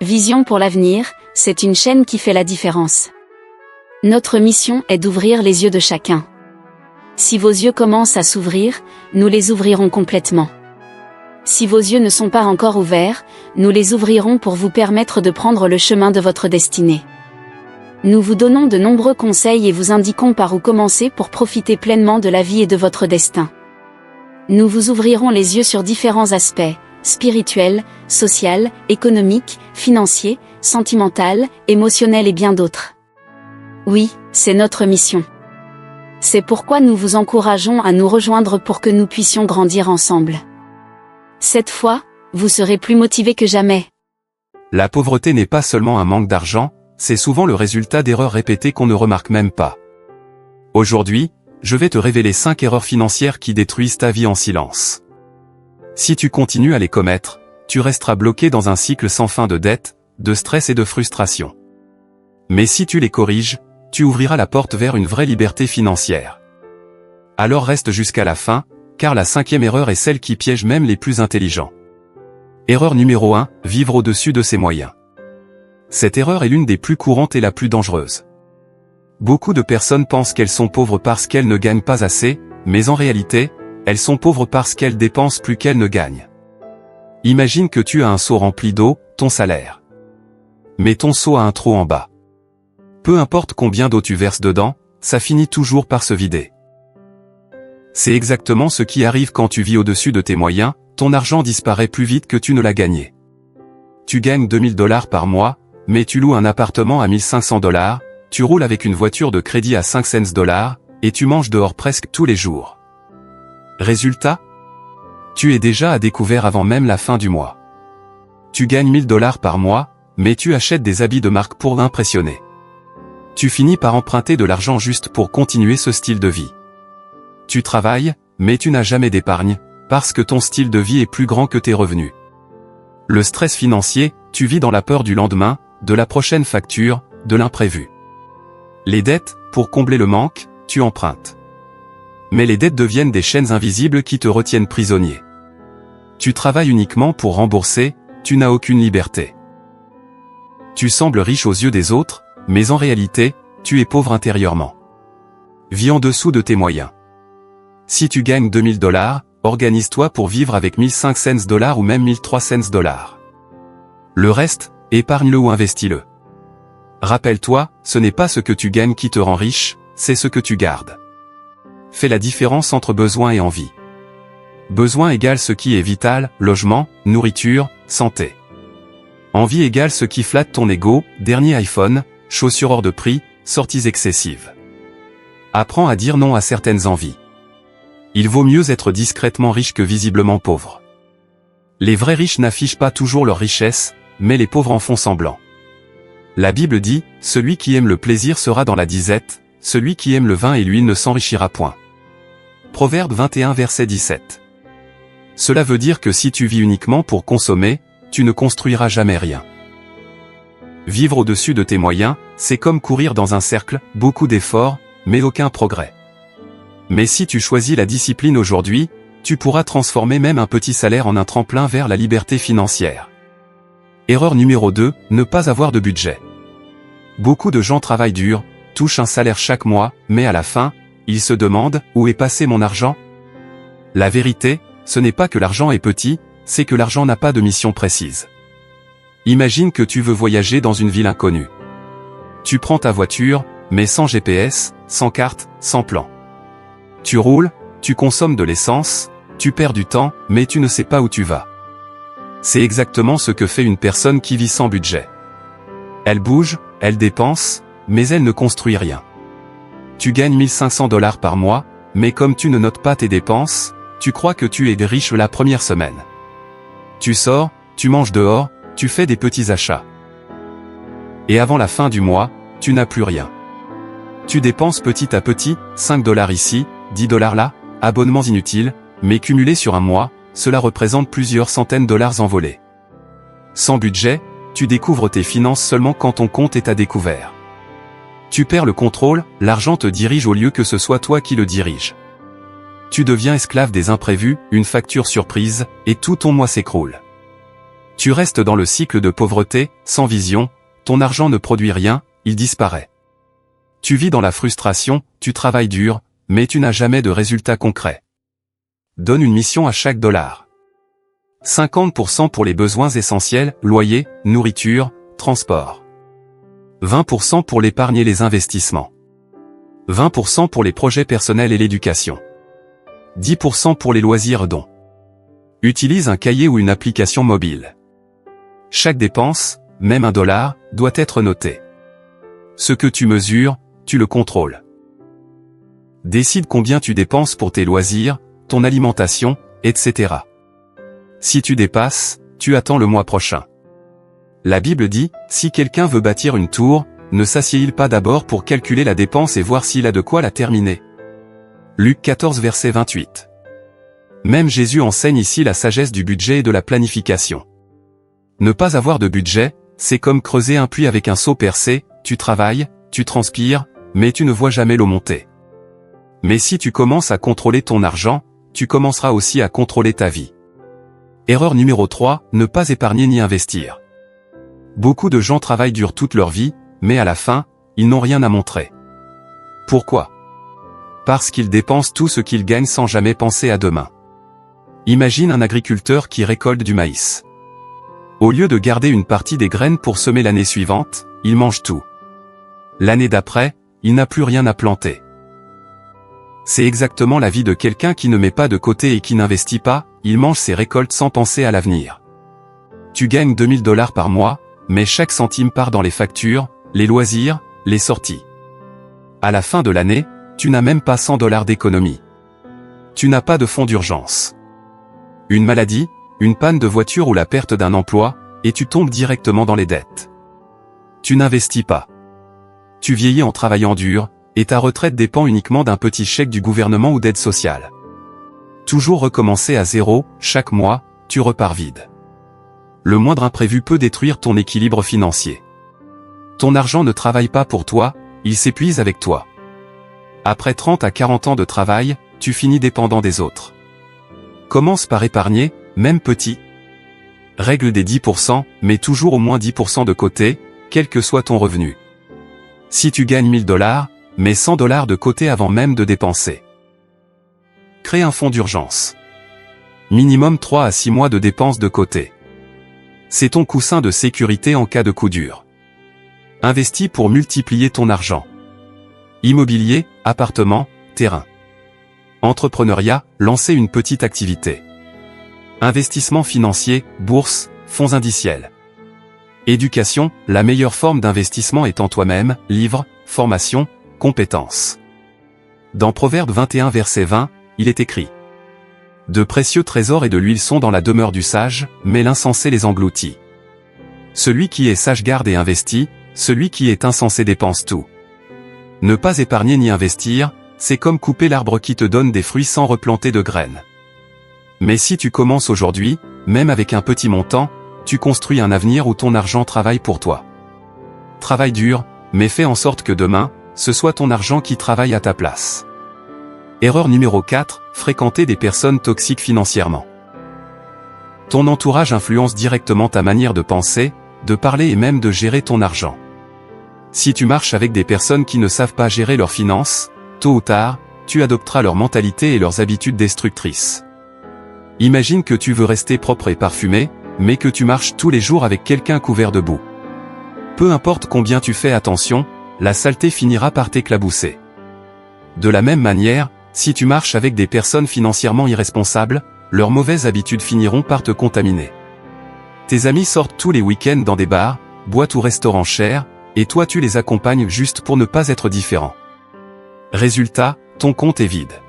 Vision pour l'avenir, c'est une chaîne qui fait la différence. Notre mission est d'ouvrir les yeux de chacun. Si vos yeux commencent à s'ouvrir, nous les ouvrirons complètement. Si vos yeux ne sont pas encore ouverts, nous les ouvrirons pour vous permettre de prendre le chemin de votre destinée. Nous vous donnons de nombreux conseils et vous indiquons par où commencer pour profiter pleinement de la vie et de votre destin. Nous vous ouvrirons les yeux sur différents aspects, spirituels, social, économiques, financiers, sentimental, émotionnel et bien d'autres. Oui, c'est notre mission. C'est pourquoi nous vous encourageons à nous rejoindre pour que nous puissions grandir ensemble. Cette fois, vous serez plus motivés que jamais. La pauvreté n'est pas seulement un manque d'argent, c'est souvent le résultat d'erreurs répétées qu'on ne remarque même pas. Aujourd'hui, je vais te révéler 5 erreurs financières qui détruisent ta vie en silence. Si tu continues à les commettre, tu resteras bloqué dans un cycle sans fin de dettes, de stress et de frustration. Mais si tu les corriges, tu ouvriras la porte vers une vraie liberté financière. Alors reste jusqu'à la fin, car la 5e erreur est celle qui piège même les plus intelligents. Erreur numéro 1, vivre au-dessus de ses moyens. Cette erreur est l'une des plus courantes et la plus dangereuse. Beaucoup de personnes pensent qu'elles sont pauvres parce qu'elles ne gagnent pas assez, mais en réalité, elles sont pauvres parce qu'elles dépensent plus qu'elles ne gagnent. Imagine que tu as un seau rempli d'eau, ton salaire. Mais ton seau a un trou en bas. Peu importe combien d'eau tu verses dedans, ça finit toujours par se vider. C'est exactement ce qui arrive quand tu vis au-dessus de tes moyens, ton argent disparaît plus vite que tu ne l'as gagné. Tu gagnes $2000 par mois, mais tu loues un appartement à $1500, tu roules avec une voiture de crédit à 5 cents, et tu manges dehors presque tous les jours. Résultat? Tu es déjà à découvert avant même la fin du mois. Tu gagnes $1000 par mois, mais tu achètes des habits de marque pour l'impressionner. Tu finis par emprunter de l'argent juste pour continuer ce style de vie. Tu travailles, mais tu n'as jamais d'épargne, parce que ton style de vie est plus grand que tes revenus. Le stress financier, tu vis dans la peur du lendemain, de la prochaine facture, de l'imprévu. Les dettes, pour combler le manque, tu empruntes. Mais les dettes deviennent des chaînes invisibles qui te retiennent prisonnier. Tu travailles uniquement pour rembourser, tu n'as aucune liberté. Tu sembles riche aux yeux des autres, mais en réalité, tu es pauvre intérieurement. Vis en dessous de tes moyens. Si tu gagnes $2000, organise-toi pour vivre avec 1500 $ ou même 1300 $. Le reste, épargne-le ou investis-le. Rappelle-toi, ce n'est pas ce que tu gagnes qui te rend riche, c'est ce que tu gardes. Fais la différence entre besoin et envie. Besoin égale ce qui est vital, logement, nourriture, santé. Envie égale ce qui flatte ton ego, dernier iPhone, chaussures hors de prix, sorties excessives. Apprends à dire non à certaines envies. Il vaut mieux être discrètement riche que visiblement pauvre. Les vrais riches n'affichent pas toujours leur richesse, mais les pauvres en font semblant. La Bible dit, « Celui qui aime le plaisir sera dans la disette, celui qui aime le vin et l'huile ne s'enrichira point. » Proverbe 21 verset 17. Cela veut dire que si tu vis uniquement pour consommer, tu ne construiras jamais rien. Vivre au-dessus de tes moyens, c'est comme courir dans un cercle, beaucoup d'efforts, mais aucun progrès. Mais si tu choisis la discipline aujourd'hui, tu pourras transformer même un petit salaire en un tremplin vers la liberté financière. Erreur numéro 2, ne pas avoir de budget. Beaucoup de gens travaillent dur, touchent un salaire chaque mois, mais à la fin, ils se demandent « Où est passé mon argent ?» La vérité, ce n'est pas que l'argent est petit, c'est que l'argent n'a pas de mission précise. Imagine que tu veux voyager dans une ville inconnue. Tu prends ta voiture, mais sans GPS, sans carte, sans plan. Tu roules, tu consommes de l'essence, tu perds du temps, mais tu ne sais pas où tu vas. C'est exactement ce que fait une personne qui vit sans budget. Elle bouge, elle dépense, mais elle ne construit rien. Tu gagnes 1500 $ par mois, mais comme tu ne notes pas tes dépenses, tu crois que tu es riche la première semaine. Tu sors, tu manges dehors, tu fais des petits achats. Et avant la fin du mois, tu n'as plus rien. Tu dépenses petit à petit, 5 $ ici, 10 $ là, abonnements inutiles, mais cumulés sur un mois, cela représente plusieurs centaines de dollars envolés. Sans budget, tu découvres tes finances seulement quand ton compte est à découvert. Tu perds le contrôle, l'argent te dirige au lieu que ce soit toi qui le dirige. Tu deviens esclave des imprévus, une facture surprise, et tout ton mois s'écroule. Tu restes dans le cycle de pauvreté, sans vision, ton argent ne produit rien, il disparaît. Tu vis dans la frustration, tu travailles dur, mais tu n'as jamais de résultats concrets. Donne une mission à chaque dollar. 50% pour les besoins essentiels, loyer, nourriture, transport. 20% pour l'épargne et les investissements. 20% pour les projets personnels et l'éducation. 10% pour les loisirs dons. Utilise un cahier ou une application mobile. Chaque dépense, même $1, doit être noté. Ce que tu mesures, tu le contrôles. Décide combien tu dépenses pour tes loisirs, ton alimentation, etc. Si tu dépasses, tu attends le mois prochain. La Bible dit, si quelqu'un veut bâtir une tour, ne s'assied-il pas d'abord pour calculer la dépense et voir s'il a de quoi la terminer? Luc 14 verset 28. Même Jésus enseigne ici la sagesse du budget et de la planification. Ne pas avoir de budget, c'est comme creuser un puits avec un seau percé, tu travailles, tu transpires, mais tu ne vois jamais l'eau monter. Mais si tu commences à contrôler ton argent, tu commenceras aussi à contrôler ta vie. Erreur numéro 3, ne pas épargner ni investir. Beaucoup de gens travaillent dur toute leur vie, mais à la fin, ils n'ont rien à montrer. Pourquoi? Parce qu'ils dépensent tout ce qu'ils gagnent sans jamais penser à demain. Imagine un agriculteur qui récolte du maïs. Au lieu de garder une partie des graines pour semer l'année suivante, il mange tout. L'année d'après, il n'a plus rien à planter. C'est exactement la vie de quelqu'un qui ne met pas de côté et qui n'investit pas, il mange ses récoltes sans penser à l'avenir. Tu gagnes $2000 par mois, mais chaque centime part dans les factures, les loisirs, les sorties. À la fin de l'année, tu n'as même pas $100 d'économie. Tu n'as pas de fonds d'urgence. Une maladie, une panne de voiture ou la perte d'un emploi, et tu tombes directement dans les dettes. Tu n'investis pas. Tu vieillis en travaillant dur, et ta retraite dépend uniquement d'un petit chèque du gouvernement ou d'aide sociale. Toujours recommencer à zéro, chaque mois, tu repars vide. Le moindre imprévu peut détruire ton équilibre financier. Ton argent ne travaille pas pour toi, il s'épuise avec toi. Après 30 à 40 ans de travail, tu finis dépendant des autres. Commence par épargner, même petit. Règle des 10%, mets toujours au moins 10% de côté, quel que soit ton revenu. Si tu gagnes $1000, mets $100 de côté avant même de dépenser. Crée un fonds d'urgence. Minimum 3 à 6 mois de dépenses de côté. C'est ton coussin de sécurité en cas de coup dur. Investis pour multiplier ton argent. Immobilier, appartement, terrain. Entrepreneuriat, lancer une petite activité. Investissement financier, bourse, fonds indiciels. Éducation, la meilleure forme d'investissement est en toi-même, livre, formation, compétences. Dans Proverbe 21 verset 20, il est écrit: de précieux trésors et de l'huile sont dans la demeure du sage, mais l'insensé les engloutit. Celui qui est sage garde et investit, celui qui est insensé dépense tout. Ne pas épargner ni investir, c'est comme couper l'arbre qui te donne des fruits sans replanter de graines. Mais si tu commences aujourd'hui, même avec un petit montant, tu construis un avenir où ton argent travaille pour toi. Travaille dur, mais fais en sorte que demain, ce soit ton argent qui travaille à ta place. Erreur numéro 4, fréquenter des personnes toxiques financièrement. Ton entourage influence directement ta manière de penser, de parler et même de gérer ton argent. Si tu marches avec des personnes qui ne savent pas gérer leurs finances, tôt ou tard, tu adopteras leur mentalité et leurs habitudes destructrices. Imagine que tu veux rester propre et parfumé, mais que tu marches tous les jours avec quelqu'un couvert de boue. Peu importe combien tu fais attention, la saleté finira par t'éclabousser. De la même manière, si tu marches avec des personnes financièrement irresponsables, leurs mauvaises habitudes finiront par te contaminer. Tes amis sortent tous les week-ends dans des bars, boîtes ou restaurants chers, et toi tu les accompagnes juste pour ne pas être différent. Résultat, ton compte est vide.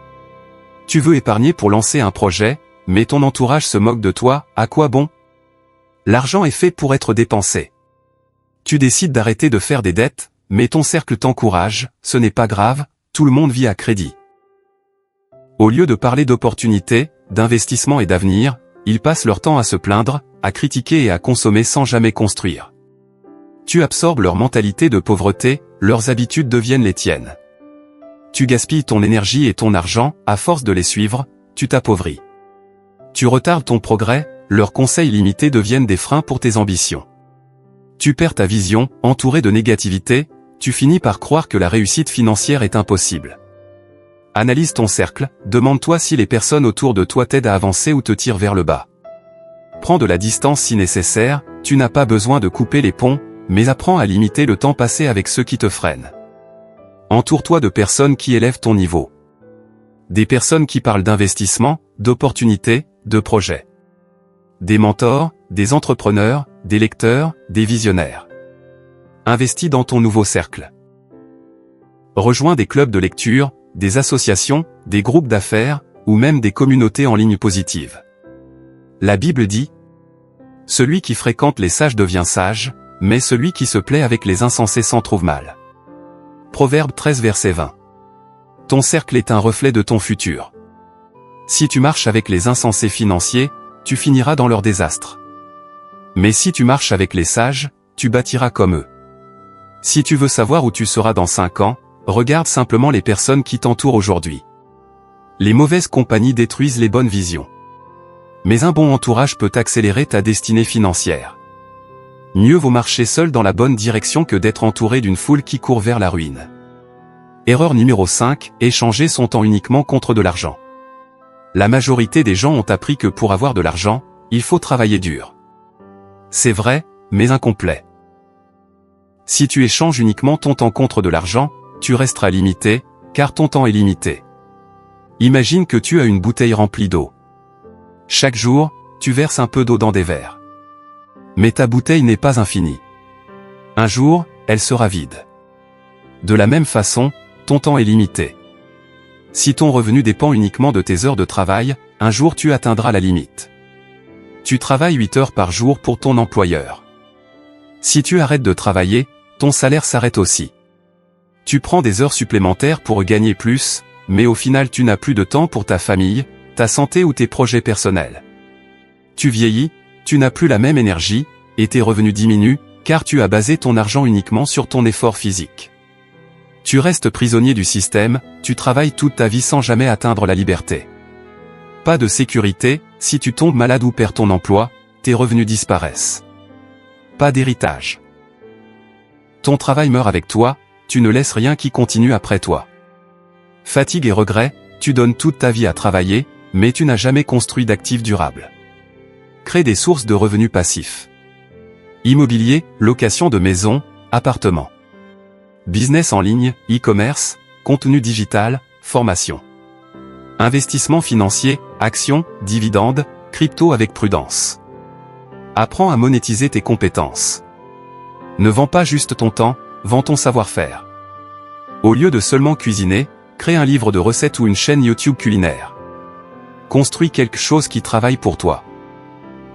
Tu veux épargner pour lancer un projet, mais ton entourage se moque de toi, à quoi bon? L'argent est fait pour être dépensé. Tu décides d'arrêter de faire des dettes, mais ton cercle t'encourage, ce n'est pas grave, tout le monde vit à crédit. Au lieu de parler d'opportunités, d'investissement et d'avenir, ils passent leur temps à se plaindre, à critiquer et à consommer sans jamais construire. Tu absorbes leur mentalité de pauvreté, leurs habitudes deviennent les tiennes. Tu gaspilles ton énergie et ton argent, à force de les suivre, tu t'appauvris. Tu retardes ton progrès, leurs conseils limités deviennent des freins pour tes ambitions. Tu perds ta vision, entouré de négativité, tu finis par croire que la réussite financière est impossible. Analyse ton cercle, demande-toi si les personnes autour de toi t'aident à avancer ou te tirent vers le bas. Prends de la distance si nécessaire, tu n'as pas besoin de couper les ponts, mais apprends à limiter le temps passé avec ceux qui te freinent. Entoure-toi de personnes qui élèvent ton niveau. Des personnes qui parlent d'investissement, d'opportunités, de projets. Des mentors, des entrepreneurs, des lecteurs, des visionnaires. Investis dans ton nouveau cercle. Rejoins des clubs de lecture, des associations, des groupes d'affaires, ou même des communautés en ligne positives. La Bible dit « Celui qui fréquente les sages devient sage, mais celui qui se plaît avec les insensés s'en trouve mal. » Proverbe 13 verset 20. Ton cercle est un reflet de ton futur. Si tu marches avec les insensés financiers, tu finiras dans leur désastre. Mais si tu marches avec les sages, tu bâtiras comme eux. Si tu veux savoir où tu seras dans 5 ans, regarde simplement les personnes qui t'entourent aujourd'hui. Les mauvaises compagnies détruisent les bonnes visions. Mais un bon entourage peut accélérer ta destinée financière. Mieux vaut marcher seul dans la bonne direction que d'être entouré d'une foule qui court vers la ruine. Erreur numéro 5, échanger son temps uniquement contre de l'argent. La majorité des gens ont appris que pour avoir de l'argent, il faut travailler dur. C'est vrai, mais incomplet. Si tu échanges uniquement ton temps contre de l'argent, tu resteras limité, car ton temps est limité. Imagine que tu as une bouteille remplie d'eau. Chaque jour, tu verses un peu d'eau dans des verres. Mais ta bouteille n'est pas infinie. Un jour, elle sera vide. De la même façon, ton temps est limité. Si ton revenu dépend uniquement de tes heures de travail, un jour tu atteindras la limite. Tu travailles 8 heures par jour pour ton employeur. Si tu arrêtes de travailler, ton salaire s'arrête aussi. Tu prends des heures supplémentaires pour gagner plus, mais au final tu n'as plus de temps pour ta famille, ta santé ou tes projets personnels. Tu vieillis, tu n'as plus la même énergie, et tes revenus diminuent, car tu as basé ton argent uniquement sur ton effort physique. Tu restes prisonnier du système, tu travailles toute ta vie sans jamais atteindre la liberté. Pas de sécurité, si tu tombes malade ou perds ton emploi, tes revenus disparaissent. Pas d'héritage. Ton travail meurt avec toi, tu ne laisses rien qui continue après toi. Fatigue et regret, tu donnes toute ta vie à travailler, mais tu n'as jamais construit d'actifs durables. Crée des sources de revenus passifs. Immobilier, location de maisons, appartements. Business en ligne, e-commerce, contenu digital, formation. Investissement financier, actions, dividendes, crypto avec prudence. Apprends à monétiser tes compétences. Ne vends pas juste ton temps, vends ton savoir-faire. Au lieu de seulement cuisiner, crée un livre de recettes ou une chaîne YouTube culinaire. Construis quelque chose qui travaille pour toi.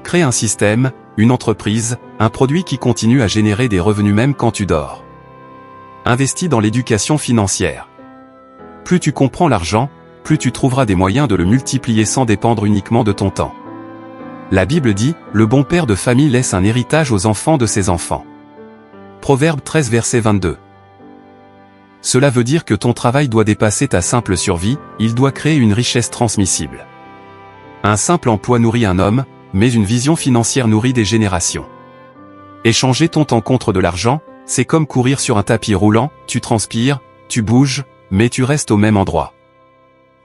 Crée un système, une entreprise, un produit qui continue à générer des revenus même quand tu dors. Investis dans l'éducation financière. Plus tu comprends l'argent, plus tu trouveras des moyens de le multiplier sans dépendre uniquement de ton temps. La Bible dit, le bon père de famille laisse un héritage aux enfants de ses enfants. Proverbe 13 verset 22. Cela veut dire que ton travail doit dépasser ta simple survie, il doit créer une richesse transmissible. Un simple emploi nourrit un homme, mais une vision financière nourrit des générations. Échanger ton temps contre de l'argent, c'est comme courir sur un tapis roulant, tu transpires, tu bouges, mais tu restes au même endroit.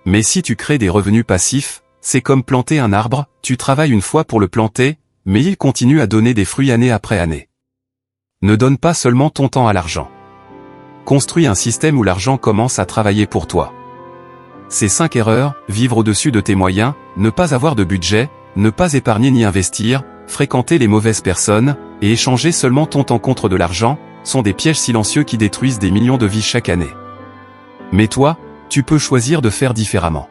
Mais si tu crées des revenus passifs, c'est comme planter un arbre, tu travailles une fois pour le planter, mais il continue à donner des fruits année après année. Ne donne pas seulement ton temps à l'argent. Construis un système où l'argent commence à travailler pour toi. Ces 5 erreurs, vivre au-dessus de tes moyens, ne pas avoir de budget, ne pas épargner ni investir, fréquenter les mauvaises personnes, et échanger seulement ton temps contre de l'argent, sont des pièges silencieux qui détruisent des millions de vies chaque année. Mais toi, tu peux choisir de faire différemment.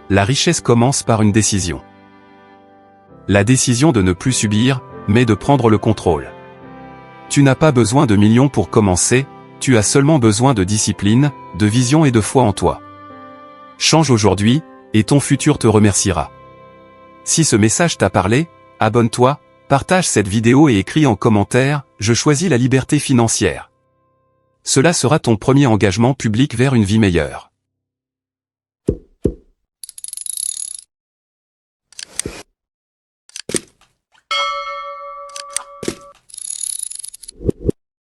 La richesse commence par une décision. La décision de ne plus subir, mais de prendre le contrôle. Tu n'as pas besoin de millions pour commencer, tu as seulement besoin de discipline, de vision et de foi en toi. Change aujourd'hui, et ton futur te remerciera. Si ce message t'a parlé, abonne-toi, partage cette vidéo et écris en commentaire « Je choisis la liberté financière ». Cela sera ton premier engagement public vers une vie meilleure.